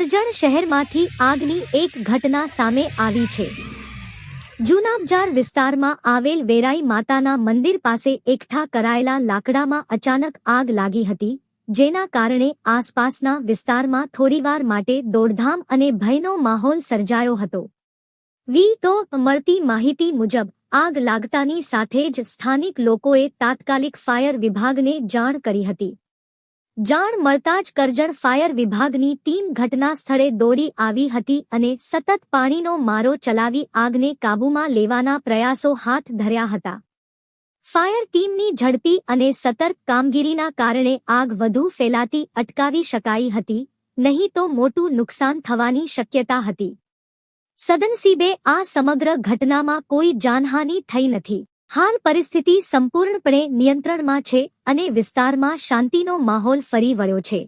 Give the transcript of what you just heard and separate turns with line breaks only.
કરજણ શહેરમાંથી આગની એક ઘટના સામે આવી છે। જૂના બજાર વિસ્તારમાં આવેલ વેરાઈ માતાના મંદિર પાસે એકઠા કરાયેલા લાકડામાં અચાનક આગ લાગી હતી, જેના કારણે આસપાસના વિસ્તારમાં થોડીવાર માટે દોડધામ અને ભયનો માહોલ સર્જાયો હતો। તો મળતી માહિતી મુજબ આગ લાગતાની સાથે જ સ્થાનિક લોકોએ તાત્કાલિક ફાયર વિભાગને જાણ કરી હતી। જાણ મળતા જ કરજણ ફાયર વિભાગની ટીમ ઘટના સ્થળે દોડી આવી હતી અને સતત પાણીનો મારો ચલાવી આગને કાબૂમાં લેવાના પ્રયાસો હાથ ધર્યા હતા। ફાયર ટીમની ઝડપી અને સતર્ક કામગીરીના કારણે આગ વધુ ફેલાતી અટકાવી શકાઈ હતી, નહીં તો મોટું નુકસાન થવાની શક્યતા હતી। સદનસીબે આ સમગ્ર ઘટનામાં કોઈ જાનહાનિ થઈ નથી। હાલ પરિસ્થિતિ સંપૂર્ણપણે નિયંત્રણમાં છે અને વિસ્તારમાં શાંતિનો માહોલ ફરી વળ્યો છે।